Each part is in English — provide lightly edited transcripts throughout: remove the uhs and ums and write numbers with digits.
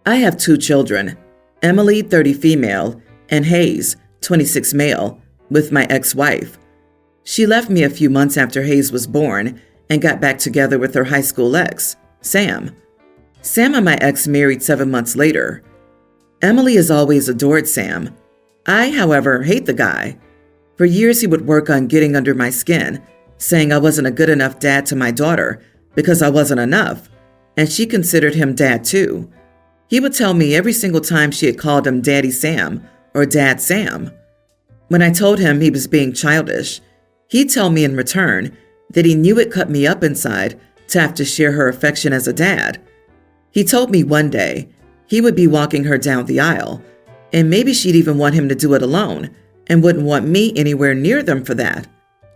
I have 2 children, Emily, 30 female, and Hayes, 26 male, with my ex-wife. She left me a few months after Hayes was born and got back together with her high school ex, Sam. Sam and my ex married 7 months later. Emily has always adored Sam. I, however, hate the guy. For years he would work on getting under my skin, saying I wasn't a good enough dad to my daughter because I wasn't enough, and she considered him dad too. He would tell me every single time she had called him Daddy Sam or Dad Sam. When I told him he was being childish, he'd tell me in return that he knew it cut me up inside to have to share her affection as a dad. He told me one day he would be walking her down the aisle, and maybe she'd even want him to do it alone and wouldn't want me anywhere near them for that.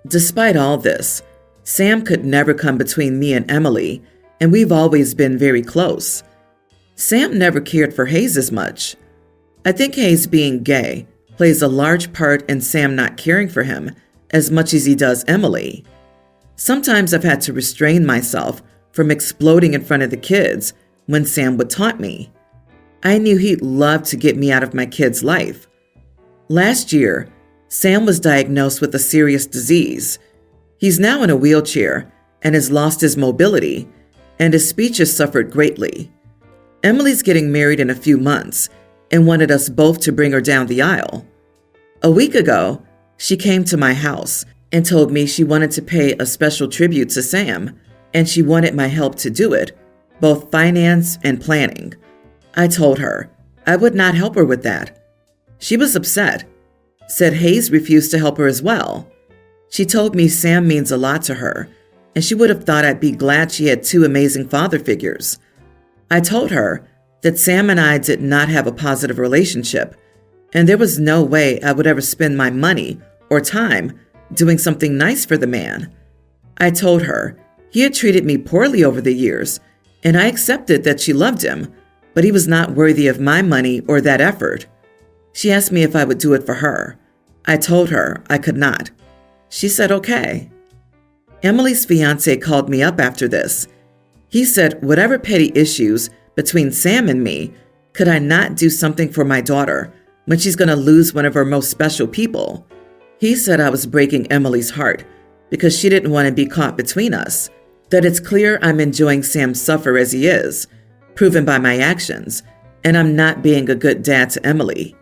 Despite all this, Sam could never come between me and Emily, and we've always been very close. Sam never cared for Hayes as much. I think Hayes being gay plays a large part in Sam not caring for him as much as he does Emily. Sometimes I've had to restrain myself from exploding in front of the kids when Sam would taunt me. I knew he'd love to get me out of my kid's life. Last year, Sam was diagnosed with a serious disease. He's now in a wheelchair and has lost his mobility, and his speech has suffered greatly. Emily's getting married in a few months and wanted us both to bring her down the aisle. A week ago, she came to my house and told me she wanted to pay a special tribute to Sam, and she wanted my help to do it, both finance and planning. I told her I would not help her with that. She was upset, said Hayes refused to help her as well. She told me Sam means a lot to her, and she would have thought I'd be glad she had 2 amazing father figures. I told her that Sam and I did not have a positive relationship, and there was no way I would ever spend my money or time doing something nice for the man. I told her he had treated me poorly over the years, and I accepted that she loved him, but he was not worthy of my money or that effort. She asked me if I would do it for her. I told her I could not. She said okay. Emily's fiance called me up after this. He said whatever petty issues between Sam and me, could I not do something for my daughter when she's going to lose one of her most special people? He said I was breaking Emily's heart because she didn't want to be caught between us, that it's clear I'm enjoying Sam suffer as he is, proven by my actions, and I'm not being a good dad to Emily.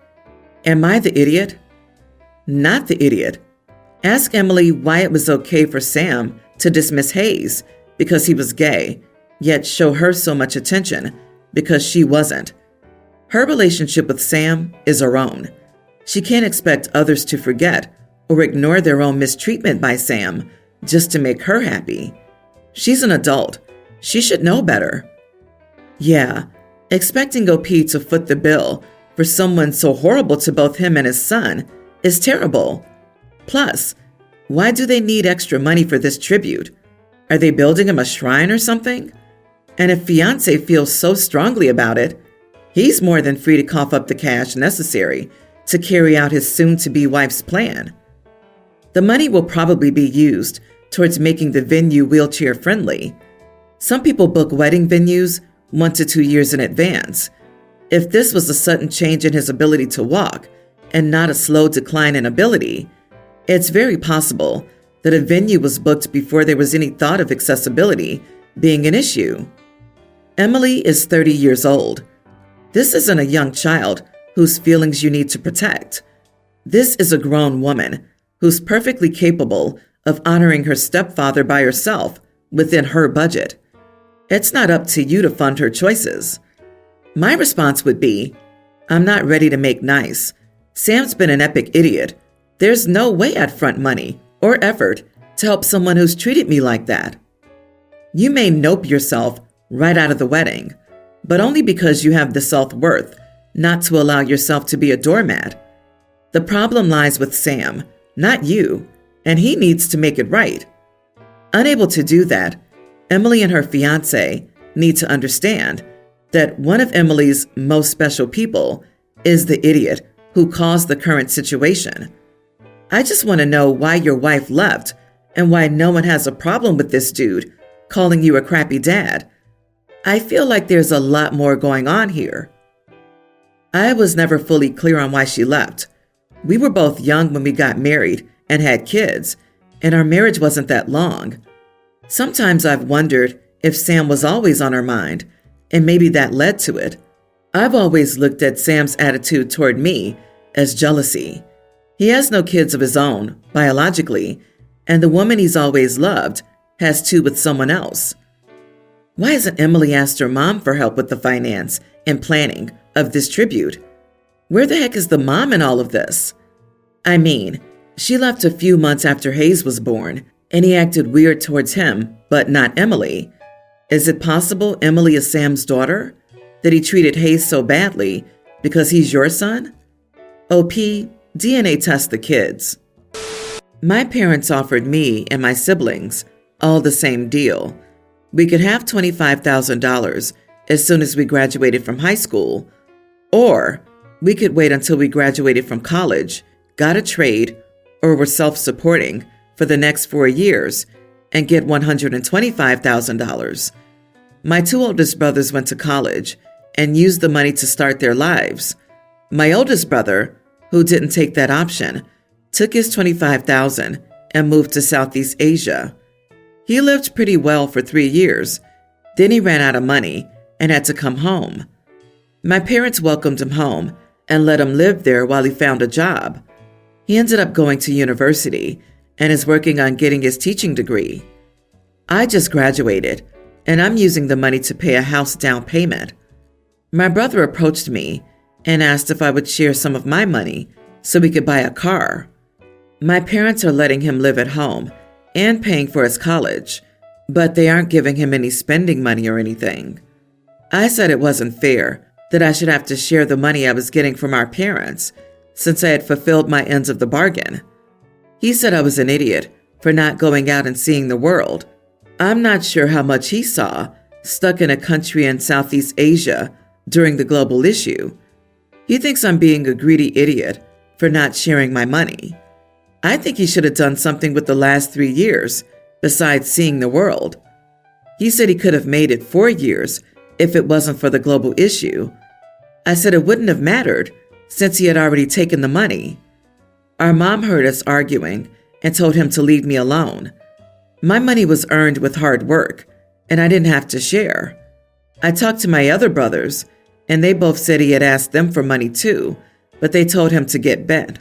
Am I the idiot? Not the idiot. Ask Emily why it was okay for Sam to dismiss Hayes because he was gay, yet show her so much attention because she wasn't. Her relationship with Sam is her own. She can't expect others to forget or ignore their own mistreatment by Sam just to make her happy. She's an adult. She should know better. Yeah, expecting OP to foot the bill for someone so horrible to both him and his son is terrible. Plus, why do they need extra money for this tribute? Are they building him a shrine or something? And if fiance feels so strongly about it, he's more than free to cough up the cash necessary to carry out his soon-to-be wife's plan. The money will probably be used towards making the venue wheelchair-friendly. Some people book wedding venues 1 to 2 years in advance. If this was a sudden change in his ability to walk and not a slow decline in ability, it's very possible that a venue was booked before there was any thought of accessibility being an issue. Emily is 30 years old. This isn't a young child whose feelings you need to protect. This is a grown woman who's perfectly capable of honoring her stepfather by herself within her budget. It's not up to you to fund her choices. My response would be, I'm not ready to make nice. Sam's been an epic idiot. There's no way I'd front money or effort to help someone who's treated me like that. You may nope yourself right out of the wedding, but only because you have the self-worth not to allow yourself to be a doormat. The problem lies with Sam, not you, and he needs to make it right. Unable to do that, Emily and her fiancé need to understand that one of Emily's most special people is the idiot who caused the current situation. I just want to know why your wife left and why no one has a problem with this dude calling you a crappy dad. I feel like there's a lot more going on here. I was never fully clear on why she left. We were both young when we got married and had kids, and our marriage wasn't that long. Sometimes I've wondered if Sam was always on her mind, and maybe that led to it. I've always looked at Sam's attitude toward me as jealousy. He has no kids of his own, biologically, and the woman he's always loved has two with someone else. Why hasn't Emily asked her mom for help with the finance and planning of this tribute? Where the heck is the mom in all of this? I mean, she left a few months after Hayes was born, and he acted weird towards him, but not Emily. Is it possible Emily is Sam's daughter? That he treated Hayes so badly because he's your son? OP, DNA test the kids. My parents offered me and my siblings all the same deal. We could have $25,000 as soon as we graduated from high school, or we could wait until we graduated from college, got a trade, or were self-supporting for the next 4 years and get $125,000. My two oldest brothers went to college and used the money to start their lives. My oldest brother, who didn't take that option, took his $25,000 and moved to Southeast Asia. He lived pretty well for 3 years. Then he ran out of money and had to come home. My parents welcomed him home and let him live there while he found a job. He ended up going to university and is working on getting his teaching degree. I just graduated, and I'm using the money to pay a house down payment. My brother approached me and asked if I would share some of my money so we could buy a car. My parents are letting him live at home and paying for his college, but they aren't giving him any spending money or anything. I said it wasn't fair that I should have to share the money I was getting from our parents, since I had fulfilled my ends of the bargain. He said I was an idiot for not going out and seeing the world. I'm not sure how much he saw, stuck in a country in Southeast Asia during the global issue. He thinks I'm being a greedy idiot for not sharing my money. I think he should have done something with the last 3 years besides seeing the world. He said he could have made it 4 years if it wasn't for the global issue. I said it wouldn't have mattered since he had already taken the money. Our mom heard us arguing and told him to leave me alone. My money was earned with hard work, and I didn't have to share. I talked to my other brothers, and they both said he had asked them for money too, but they told him to get bent.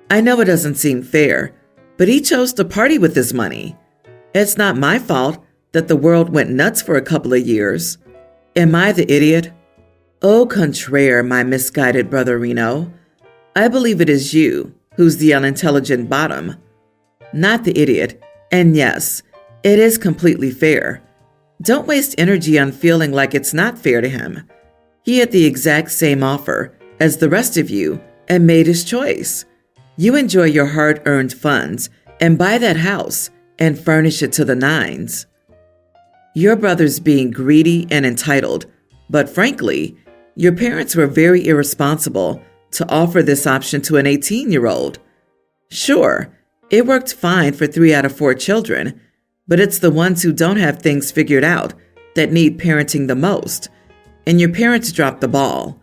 I know it doesn't seem fair, but he chose to party with his money. It's not my fault that the world went nuts for a couple of years. Am I the idiot? Au contraire, my misguided brother Reno. I believe it is you who's the unintelligent bottom, not the idiot. And yes, it is completely fair. Don't waste energy on feeling like it's not fair to him. He had the exact same offer as the rest of you and made his choice. You enjoy your hard-earned funds and buy that house and furnish it to the nines. Your brother's being greedy and entitled, but frankly, your parents were very irresponsible to offer this option to an 18-year-old. Sure, it worked fine for 3 out of 4 children, but it's the ones who don't have things figured out that need parenting the most, and your parents dropped the ball.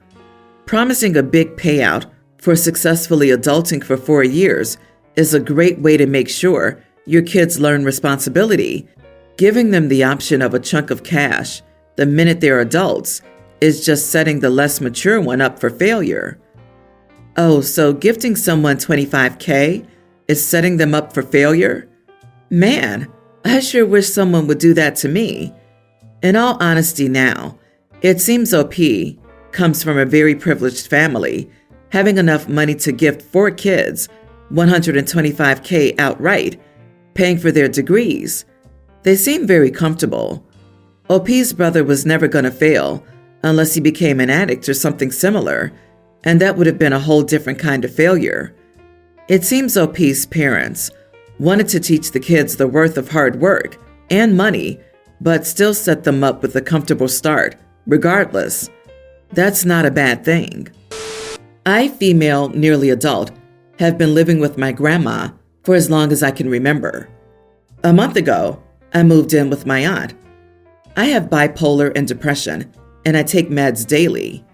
Promising a big payout for successfully adulting for 4 years is a great way to make sure your kids learn responsibility. Giving them the option of a chunk of cash the minute they're adults is just setting the less mature one up for failure. Oh, so gifting someone $25K is setting them up for failure? Man, I sure wish someone would do that to me. In all honesty now, it seems OP comes from a very privileged family, having enough money to gift 4 kids $125K outright, paying for their degrees. They seem very comfortable. OP's brother was never going to fail unless he became an addict or something similar, and that would have been a whole different kind of failure. It seems OP's parents wanted to teach the kids the worth of hard work and money, but still set them up with a comfortable start, regardless. That's not a bad thing. I, female, nearly adult, have been living with my grandma for as long as I can remember. A month ago, I moved in with my aunt. I have bipolar and depression, and I take meds daily.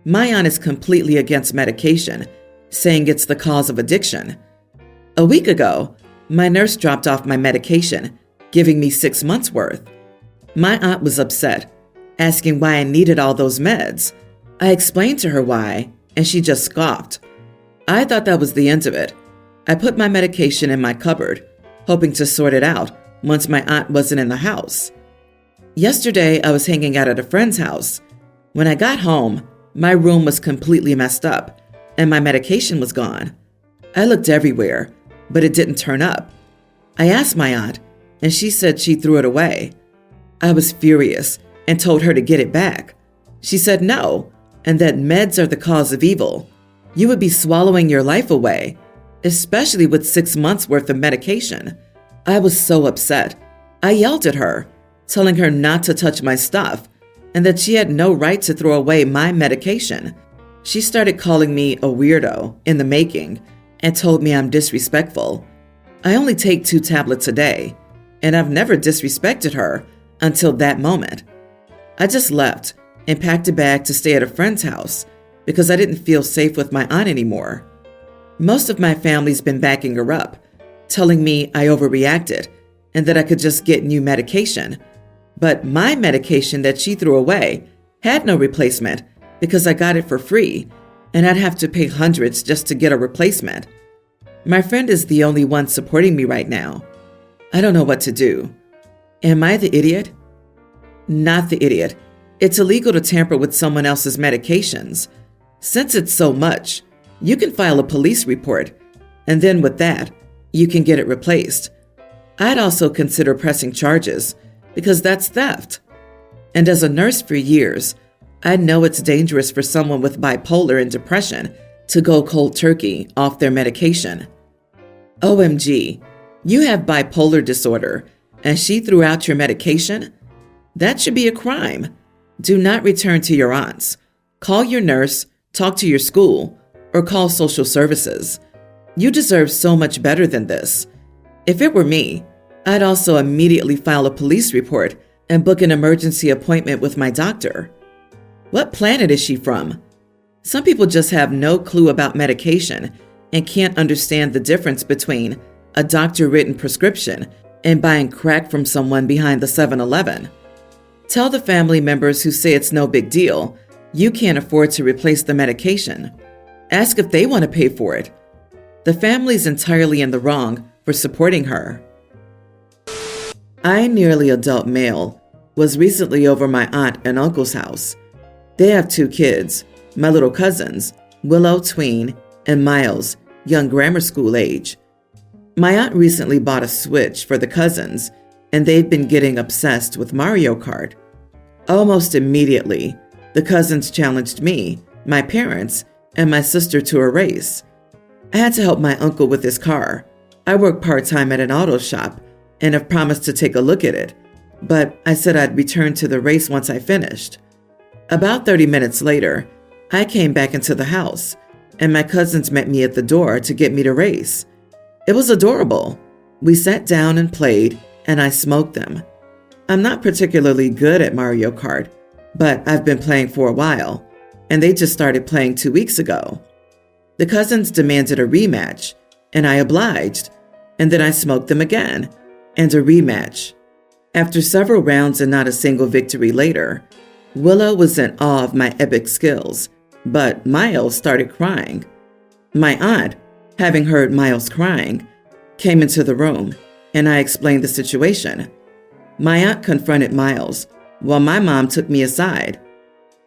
My aunt is completely against medication, saying it's the cause of addiction. A week ago, my nurse dropped off my medication, giving me 6 months' worth. My aunt was upset, asking why I needed all those meds. I explained to her why, and she just scoffed. I thought that was the end of it. I put my medication in my cupboard, hoping to sort it out once my aunt wasn't in the house. Yesterday, I was hanging out at a friend's house. When I got home, my room was completely messed up, and my medication was gone. I looked everywhere, but it didn't turn up. I asked my aunt, and she said she threw it away. I was furious and told her to get it back. She said no, and that meds are the cause of evil. You would be swallowing your life away, especially with 6 months' worth of medication. I was so upset. I yelled at her, telling her not to touch my stuff and that she had no right to throw away my medication. She started calling me a weirdo in the making and told me I'm disrespectful. I only take 2 tablets a day, and I've never disrespected her until that moment. I just left and packed a bag to stay at a friend's house because I didn't feel safe with my aunt anymore. Most of my family's been backing her up, telling me I overreacted and that I could just get new medication. But my medication that she threw away had no replacement because I got it for free, and I'd have to pay hundreds just to get a replacement. My friend is the only one supporting me right now. I don't know what to do. Am I the idiot? Not the idiot. It's illegal to tamper with someone else's medications. Since it's so much, you can file a police report, and then with that, you can get it replaced. I'd also consider pressing charges because that's theft. And as a nurse for years, I know it's dangerous for someone with bipolar and depression to go cold turkey off their medication. OMG, you have bipolar disorder and she threw out your medication? That should be a crime. Do not return to your aunts. Call your nurse, talk to your school, or call social services. You deserve so much better than this. If it were me, I'd also immediately file a police report and book an emergency appointment with my doctor. What planet is she from? Some people just have no clue about medication and can't understand the difference between a doctor-written prescription and buying crack from someone behind the 7-Eleven. Tell the family members who say it's no big deal you can't afford to replace the medication. Ask if they want to pay for it. The family's entirely in the wrong for supporting her. I, nearly adult male, was recently over my aunt and uncle's house. They have 2 kids, my little cousins, Willow tween and Miles, young grammar school age. My aunt recently bought a Switch for the cousins, and they've been getting obsessed with Mario Kart. Almost immediately, the cousins challenged me, my parents, and my sister to a race. I had to help my uncle with his car. I work part-time at an auto shop and have promised to take a look at it, but I said I'd return to the race once I finished. About 30 minutes later, I came back into the house, and my cousins met me at the door to get me to race. It was adorable. We sat down and played, and I smoked them. I'm not particularly good at Mario Kart, but I've been playing for a while, and they just started playing 2 weeks ago. The cousins demanded a rematch, and I obliged, and then I smoked them again, and a rematch. After several rounds and not a single victory later, Willow was in awe of my epic skills, but Miles started crying. My aunt, having heard Miles crying, came into the room, and I explained the situation. My aunt confronted Miles, while my mom took me aside.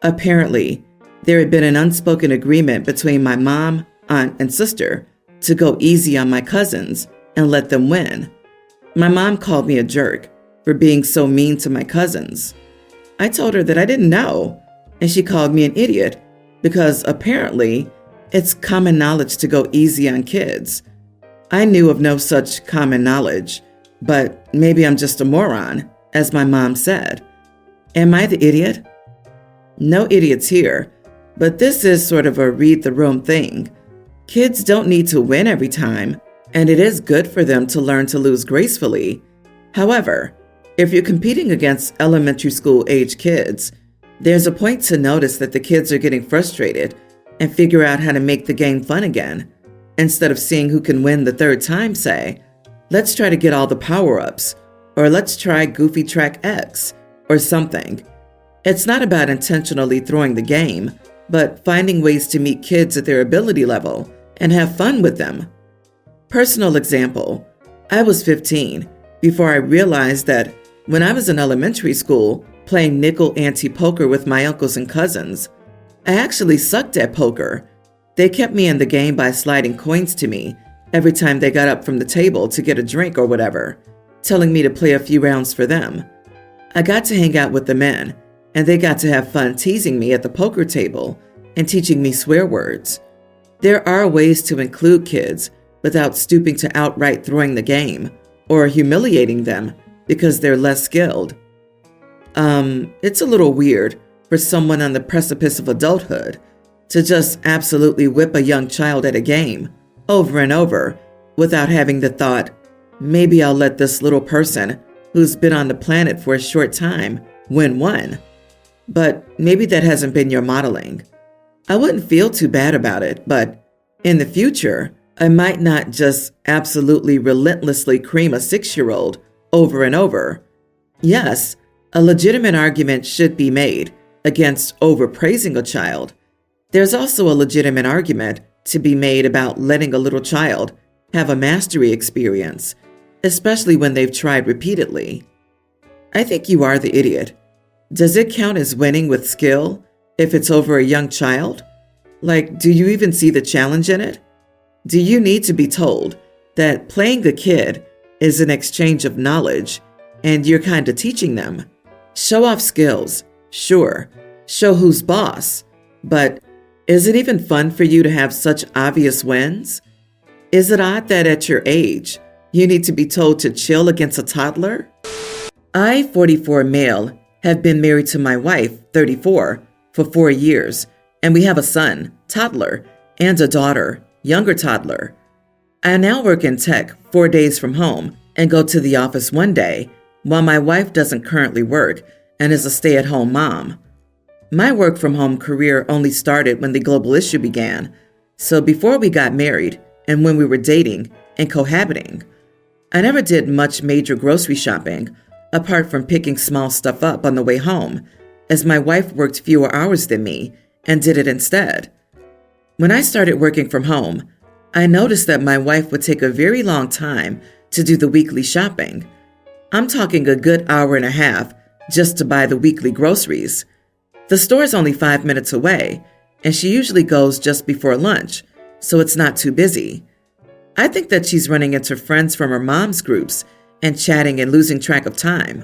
Apparently, there had been an unspoken agreement between my mom, aunt, and sister to go easy on my cousins and let them win. My mom called me a jerk for being so mean to my cousins. I told her that I didn't know, and she called me an idiot because apparently it's common knowledge to go easy on kids. I knew of no such common knowledge, but maybe I'm just a moron, as my mom said. Am I the idiot? No idiots here, but this is sort of a read the room thing. Kids don't need to win every time, and it is good for them to learn to lose gracefully. However, if you're competing against elementary school age kids, There's a point to notice that the kids are getting frustrated and figure out how to make the game fun again. Instead of seeing who can win the third time, say, let's try to get all the power-ups, or let's try Goofy Track X, or something. It's not about intentionally throwing the game, but finding ways to meet kids at their ability level and have fun with them. Personal example, I was 15 before I realized that when I was in elementary school playing nickel ante poker with my uncles and cousins, I actually sucked at poker. They kept me in the game by sliding coins to me every time they got up from the table to get a drink or whatever, telling me to play a few rounds for them. I got to hang out with the men, and they got to have fun teasing me at the poker table and teaching me swear words. There are ways to include kids without stooping to outright throwing the game or humiliating them because they're less skilled. It's a little weird for someone on the precipice of adulthood to just absolutely whip a young child at a game over and over without having the thought, maybe I'll let this little person who's been on the planet for a short time win one. But maybe that hasn't been your modeling. I wouldn't feel too bad about it, but in the future, I might not just absolutely relentlessly cream a 6-year-old over and over. Yes, a legitimate argument should be made against overpraising a child. There's also a legitimate argument to be made about letting a little child have a mastery experience, especially when they've tried repeatedly. I think you are the idiot. Does it count as winning with skill if it's over a young child? Like, do you even see the challenge in it? Do you need to be told that playing a kid is an exchange of knowledge and you're kind of teaching them? Show off skills, sure. Show who's boss. But is it even fun for you to have such obvious wins? Is it odd that at your age, you need to be told to chill against a toddler? I, 44 male, have been married to my wife, 34, for 4 years, and we have a son, toddler, and a daughter, younger toddler. I now work in tech 4 days from home and go to the office 1 day, while my wife doesn't currently work and is a stay-at-home mom. My work-from-home career only started when the global issue began, so before we got married and when we were dating and cohabiting, I never did much major grocery shopping, apart from picking small stuff up on the way home, as my wife worked fewer hours than me and did it instead. When I started working from home, I noticed that my wife would take a very long time to do the weekly shopping. I'm talking a good hour and a half just to buy the weekly groceries. The store's only 5 minutes away, and she usually goes just before lunch, so it's not too busy. I think that she's running into friends from her mom's groups and chatting and losing track of time.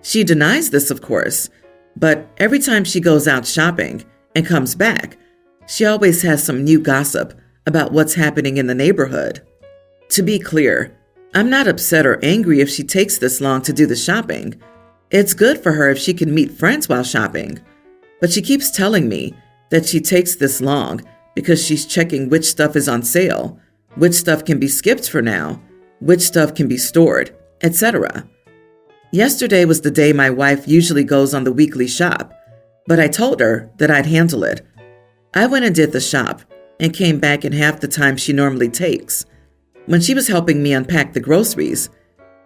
She denies this, of course, but every time she goes out shopping and comes back, she always has some new gossip about what's happening in the neighborhood. To be clear, I'm not upset or angry if she takes this long to do the shopping. It's good for her if she can meet friends while shopping. But she keeps telling me that she takes this long because she's checking which stuff is on sale, which stuff can be skipped for now, which stuff can be stored, etc. Yesterday was the day my wife usually goes on the weekly shop, but I told her that I'd handle it. I went and did the shop and came back in half the time she normally takes. When she was helping me unpack the groceries,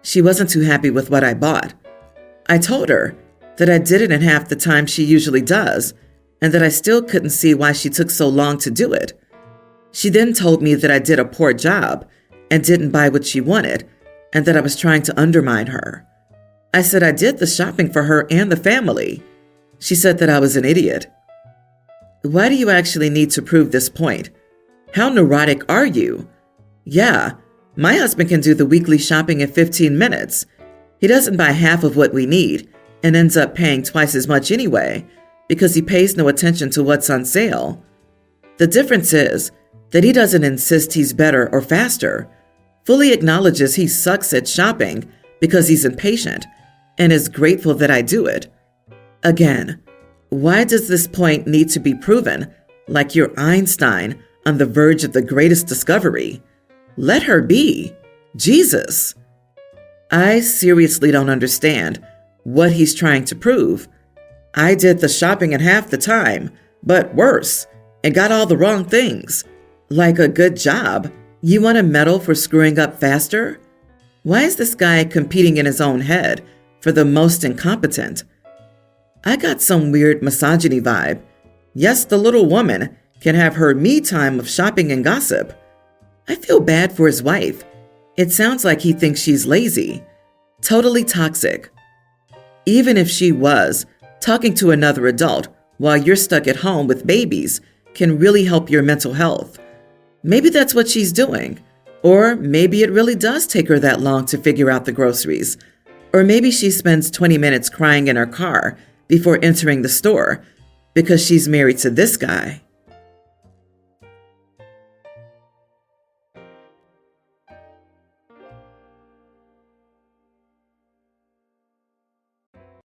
she wasn't too happy with what I bought. I told her that I did it in half the time she usually does, and that I still couldn't see why she took so long to do it. She then told me that I did a poor job and didn't buy what she wanted, and that I was trying to undermine her. I said I did the shopping for her and the family. She said that I was an idiot. Why do you actually need to prove this point? How neurotic are you? Yeah, my husband can do the weekly shopping in 15 minutes. He doesn't buy half of what we need and ends up paying twice as much anyway because he pays no attention to what's on sale. The difference is that he doesn't insist he's better or faster, fully acknowledges he sucks at shopping because he's impatient, and is grateful that I do it. Again, why does this point need to be proven like you're Einstein on the verge of the greatest discovery? Let her be. Jesus. I seriously don't understand what he's trying to prove. I did the shopping in half the time, but worse, and got all the wrong things. Like a good job. You want a medal for screwing up faster? Why is this guy competing in his own head for the most incompetent? I got some weird misogyny vibe. Yes, the little woman can have her me time of shopping and gossip. I feel bad for his wife. It sounds like he thinks she's lazy. Totally toxic. Even if she was, talking to another adult while you're stuck at home with babies can really help your mental health. Maybe that's what she's doing. Or maybe it really does take her that long to figure out the groceries. Or maybe she spends 20 minutes crying in her car before entering the store because she's married to this guy.